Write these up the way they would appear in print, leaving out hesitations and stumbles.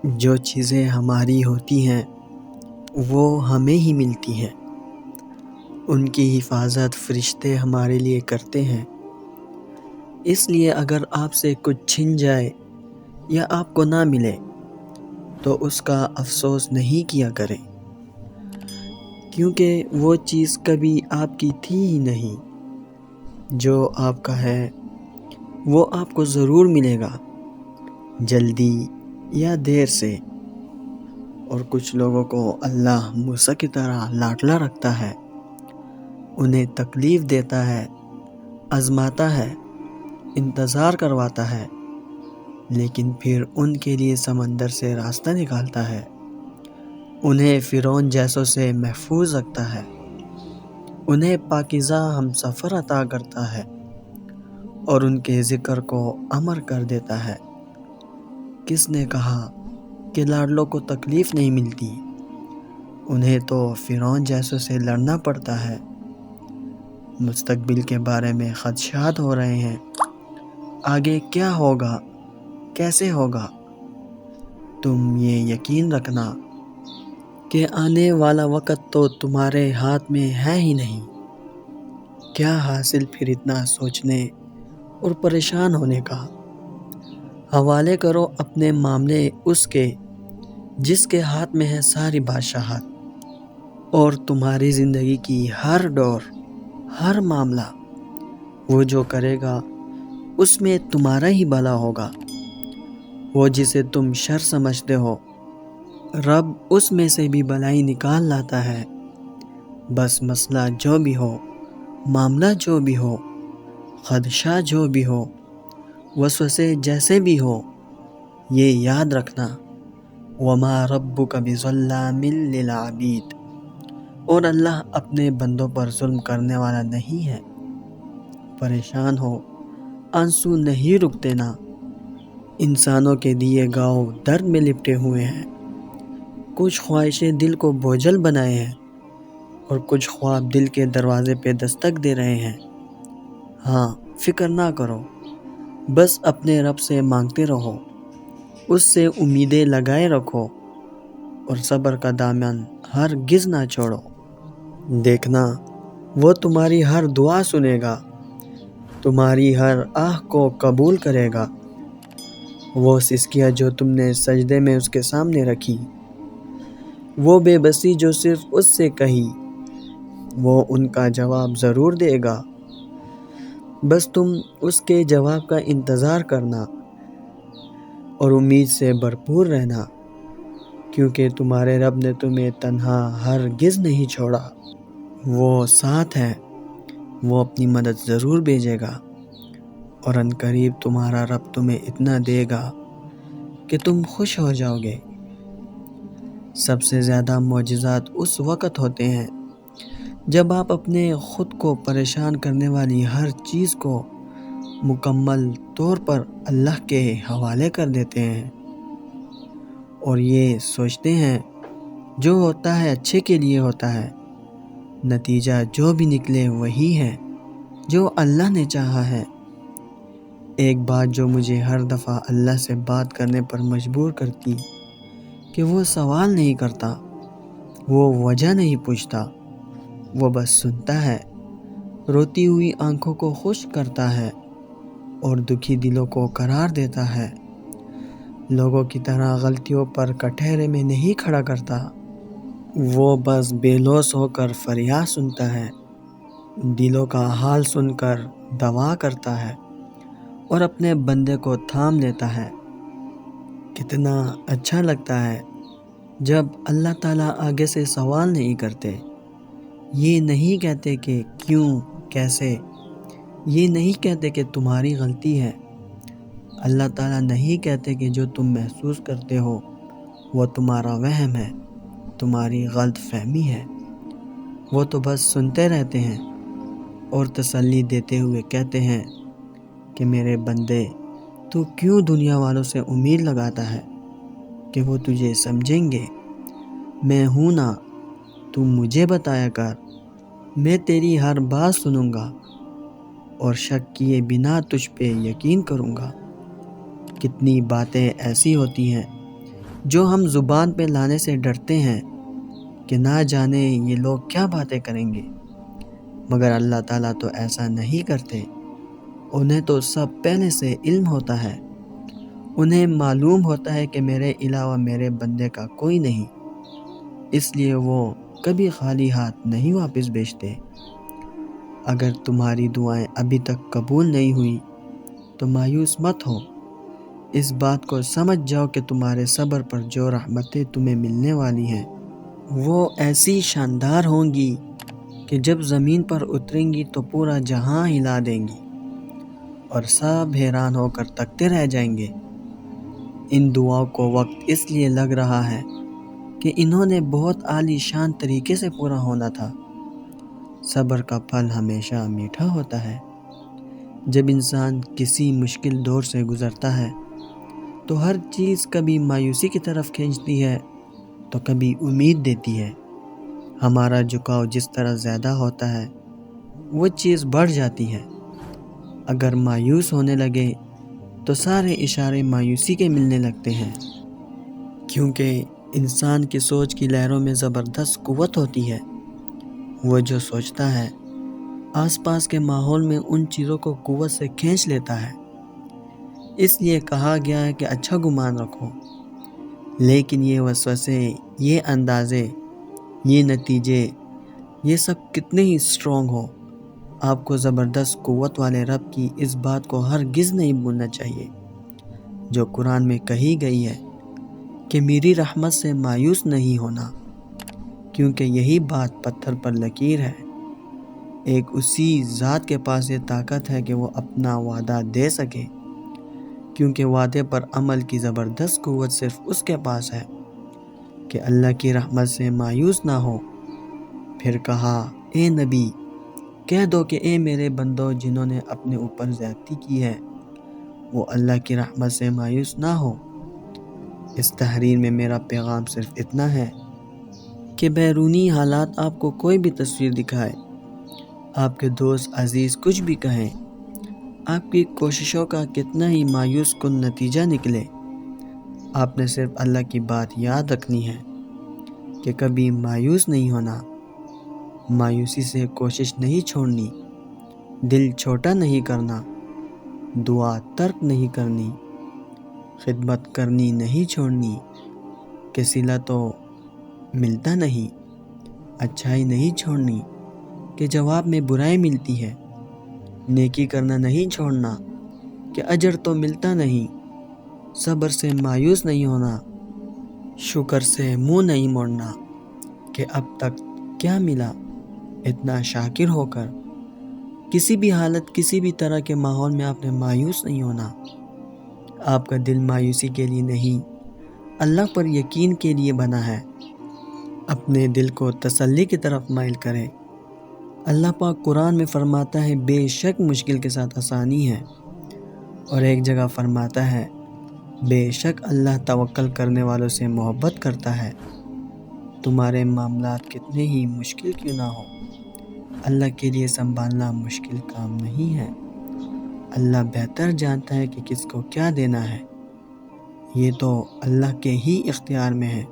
جو چیزیں ہماری ہوتی ہیں وہ ہمیں ہی ملتی ہیں، ان کی حفاظت فرشتے ہمارے لیے کرتے ہیں۔ اس لیے اگر آپ سے کچھ چھن جائے یا آپ کو نہ ملے تو اس کا افسوس نہیں کیا کریں، کیونکہ وہ چیز کبھی آپ کی تھی ہی نہیں۔ جو آپ کا ہے وہ آپ کو ضرور ملے گا، جلدی یا دیر سے۔ اور کچھ لوگوں کو اللہ موسیٰ کی طرح لاڈلا رکھتا ہے، انہیں تکلیف دیتا ہے، آزماتا ہے، انتظار کرواتا ہے، لیکن پھر ان کے لیے سمندر سے راستہ نکالتا ہے، انہیں فرعون جیسوں سے محفوظ رکھتا ہے، انہیں پاکیزہ ہمسفر عطا کرتا ہے اور ان کے ذکر کو امر کر دیتا ہے۔ کس نے کہا کہ لاڈلوں کو تکلیف نہیں ملتی؟ انہیں تو فرعون جیسوں سے لڑنا پڑتا ہے۔ مستقبل کے بارے میں خدشات ہو رہے ہیں، آگے کیا ہوگا، کیسے ہوگا؟ تم یہ یقین رکھنا کہ آنے والا وقت تو تمہارے ہاتھ میں ہے ہی نہیں۔ کیا حاصل پھر اتنا سوچنے اور پریشان ہونے کا؟ حوالے کرو اپنے معاملے اس کے جس کے ہاتھ میں ہے ساری بادشاہت، اور تمہاری زندگی کی ہر دور، ہر معاملہ وہ جو کرے گا اس میں تمہارا ہی بھلا ہوگا۔ وہ جسے تم شر سمجھتے ہو، رب اس میں سے بھی بھلائی نکال لاتا ہے۔ بس مسئلہ جو بھی ہو، معاملہ جو بھی ہو، خدشہ جو بھی ہو، وسوسے جیسے بھی ہو، یہ یاد رکھنا وَمَا رَبُّكَ بِظَلَّامٍ لِّلْعَبِيدِ، اور اللہ اپنے بندوں پر ظلم کرنے والا نہیں ہے۔ پریشان ہو، آنسو نہیں رک دینا۔ انسانوں کے دیے گاؤ درد میں لپٹے ہوئے ہیں، کچھ خواہشیں دل کو بوجھل بنائے ہیں اور کچھ خواب دل کے دروازے پہ دستک دے رہے ہیں۔ ہاں، فکر نہ کرو، بس اپنے رب سے مانگتے رہو، اس سے امیدیں لگائے رکھو اور صبر کا دامن ہرگز نہ چھوڑو۔ دیکھنا وہ تمہاری ہر دعا سنے گا، تمہاری ہر آہ کو قبول کرے گا۔ وہ سسکیاں جو تم نے سجدے میں اس کے سامنے رکھی، وہ بے بسی جو صرف اس سے کہی، وہ ان کا جواب ضرور دے گا۔ بس تم اس کے جواب کا انتظار کرنا اور امید سے بھرپور رہنا، کیونکہ تمہارے رب نے تمہیں تنہا ہرگز نہیں چھوڑا۔ وہ ساتھ ہے، وہ اپنی مدد ضرور بھیجے گا، اور عنقریب تمہارا رب تمہیں اتنا دے گا کہ تم خوش ہو جاؤ گے۔ سب سے زیادہ معجزات اس وقت ہوتے ہیں جب آپ اپنے خود کو پریشان کرنے والی ہر چیز کو مکمل طور پر اللہ کے حوالے کر دیتے ہیں اور یہ سوچتے ہیں جو ہوتا ہے اچھے کے لیے ہوتا ہے، نتیجہ جو بھی نکلے وہی ہے جو اللہ نے چاہا ہے۔ ایک بات جو مجھے ہر دفعہ اللہ سے بات کرنے پر مجبور کرتی کہ وہ سوال نہیں کرتا، وہ وجہ نہیں پوچھتا، وہ بس سنتا ہے، روتی ہوئی آنکھوں کو خشک کرتا ہے اور دکھی دلوں کو قرار دیتا ہے۔ لوگوں کی طرح غلطیوں پر کٹہرے میں نہیں کھڑا کرتا، وہ بس بے لوث ہو کر فریاد سنتا ہے، دلوں کا حال سن کر دعا کرتا ہے اور اپنے بندے کو تھام لیتا ہے۔ کتنا اچھا لگتا ہے جب اللہ تعالیٰ آگے سے سوال نہیں کرتے، یہ نہیں کہتے کہ کیوں، کیسے، یہ نہیں کہتے کہ تمہاری غلطی ہے۔ اللہ تعالیٰ نہیں کہتے کہ جو تم محسوس کرتے ہو وہ تمہارا وہم ہے، تمہاری غلط فہمی ہے۔ وہ تو بس سنتے رہتے ہیں اور تسلی دیتے ہوئے کہتے ہیں کہ میرے بندے، تو کیوں دنیا والوں سے امید لگاتا ہے کہ وہ تجھے سمجھیں گے؟ میں ہوں نا، تو مجھے بتایا کر، میں تیری ہر بات سنوں گا اور شک کیے بنا تجھ پہ یقین کروں گا۔ کتنی باتیں ایسی ہوتی ہیں جو ہم زبان پہ لانے سے ڈرتے ہیں کہ نہ جانے یہ لوگ کیا باتیں کریں گے، مگر اللہ تعالیٰ تو ایسا نہیں کرتے۔ انہیں تو سب پہلے سے علم ہوتا ہے، انہیں معلوم ہوتا ہے کہ میرے علاوہ میرے بندے کا کوئی نہیں، اس لیے وہ کبھی خالی ہاتھ نہیں واپس بھیجتے۔ اگر تمہاری دعائیں ابھی تک قبول نہیں ہوئی تو مایوس مت ہو، اس بات کو سمجھ جاؤ کہ تمہارے صبر پر جو رحمتیں تمہیں ملنے والی ہیں وہ ایسی شاندار ہوں گی کہ جب زمین پر اتریں گی تو پورا جہاں ہلا دیں گی اور سب حیران ہو کر تکتے رہ جائیں گے۔ ان دعاؤں کو وقت اس لیے لگ رہا ہے کہ انہوں نے بہت عالی شان طریقے سے پورا ہونا تھا۔ صبر کا پھل ہمیشہ میٹھا ہوتا ہے۔ جب انسان کسی مشکل دور سے گزرتا ہے تو ہر چیز کبھی مایوسی کی طرف کھینچتی ہے تو کبھی امید دیتی ہے۔ ہمارا جھکاؤ جس طرح زیادہ ہوتا ہے وہ چیز بڑھ جاتی ہے۔ اگر مایوس ہونے لگے تو سارے اشارے مایوسی کے ملنے لگتے ہیں، کیونکہ انسان کی سوچ کی لہروں میں زبردست قوت ہوتی ہے۔ وہ جو سوچتا ہے آس پاس کے ماحول میں ان چیزوں کو قوت سے کھینچ لیتا ہے۔ اس لیے کہا گیا ہے کہ اچھا گمان رکھو، لیکن یہ وسوسے، یہ اندازے، یہ نتیجے، یہ سب کتنے ہی اسٹرانگ ہو، آپ کو زبردست قوت والے رب کی اس بات کو ہرگز نہیں بھولنا چاہیے جو قرآن میں کہی گئی ہے کہ میری رحمت سے مایوس نہیں ہونا، کیونکہ یہی بات پتھر پر لکیر ہے۔ ایک اسی ذات کے پاس یہ طاقت ہے کہ وہ اپنا وعدہ دے سکے، کیونکہ وعدے پر عمل کی زبردست قوت صرف اس کے پاس ہے کہ اللہ کی رحمت سے مایوس نہ ہو۔ پھر کہا، اے نبی کہہ دو کہ اے میرے بندوں جنہوں نے اپنے اوپر زیادتی کی ہے وہ اللہ کی رحمت سے مایوس نہ ہو۔ اس تحریر میں میرا پیغام صرف اتنا ہے کہ بیرونی حالات آپ کو کوئی بھی تصویر دکھائے، آپ کے دوست عزیز کچھ بھی کہیں، آپ کی کوششوں کا کتنا ہی مایوس کن نتیجہ نکلے، آپ نے صرف اللہ کی بات یاد رکھنی ہے کہ کبھی مایوس نہیں ہونا، مایوسی سے کوشش نہیں چھوڑنی، دل چھوٹا نہیں کرنا، دعا ترک نہیں کرنی، خدمت کرنی نہیں چھوڑنی کہ صلہ تو ملتا نہیں، اچھائی نہیں چھوڑنی کہ جواب میں برائی ملتی ہے، نیکی کرنا نہیں چھوڑنا کہ اجر تو ملتا نہیں، صبر سے مایوس نہیں ہونا، شکر سے منہ نہیں موڑنا کہ اب تک کیا ملا، اتنا شاکر ہو کر کسی بھی حالت، کسی بھی طرح کے ماحول میں آپ نے مایوس نہیں ہونا۔ آپ کا دل مایوسی کے لیے نہیں، اللہ پر یقین کے لیے بنا ہے۔ اپنے دل کو تسلی کی طرف مائل کریں۔ اللہ پاک قرآن میں فرماتا ہے بے شک مشکل کے ساتھ آسانی ہے، اور ایک جگہ فرماتا ہے بے شک اللہ توکل کرنے والوں سے محبت کرتا ہے۔ تمہارے معاملات کتنے ہی مشکل کیوں نہ ہو، اللہ کے لیے سنبھالنا مشکل کام نہیں ہے۔ اللہ بہتر جانتا ہے کہ کس کو کیا دینا ہے، یہ تو اللہ کے ہی اختیار میں ہے۔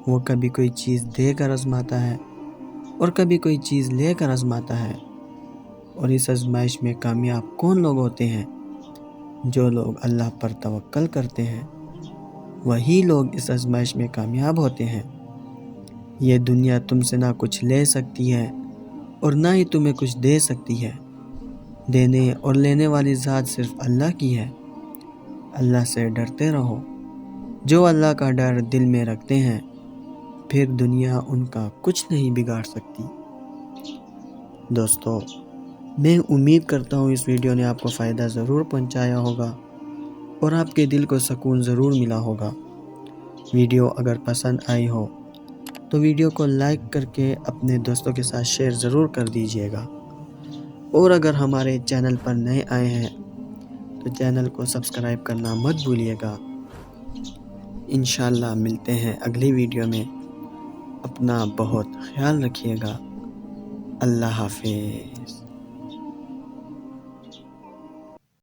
وہ کبھی کوئی چیز دے کر آزماتا ہے اور کبھی کوئی چیز لے کر آزماتا ہے، اور اس آزمائش میں کامیاب کون لوگ ہوتے ہیں؟ جو لوگ اللہ پر توکل کرتے ہیں وہی لوگ اس آزمائش میں کامیاب ہوتے ہیں۔ یہ دنیا تم سے نہ کچھ لے سکتی ہے اور نہ ہی تمہیں کچھ دے سکتی ہے۔ دینے اور لینے والی ذات صرف اللہ کی ہے۔ اللہ سے ڈرتے رہو۔ جو اللہ کا ڈر دل میں رکھتے ہیں پھر دنیا ان کا کچھ نہیں بگاڑ سکتی۔ دوستو، میں امید کرتا ہوں اس ویڈیو نے آپ کو فائدہ ضرور پہنچایا ہوگا اور آپ کے دل کو سکون ضرور ملا ہوگا۔ ویڈیو اگر پسند آئی ہو تو ویڈیو کو لائک کر کے اپنے دوستوں کے ساتھ شیئر ضرور کر دیجیے گا، اور اگر ہمارے چینل پر نئے آئے ہیں تو چینل کو سبسکرائب کرنا مت بھولیے گا۔ انشاءاللہ ملتے ہیں اگلی ویڈیو میں۔ اپنا بہت خیال رکھیے گا۔ اللہ حافظ۔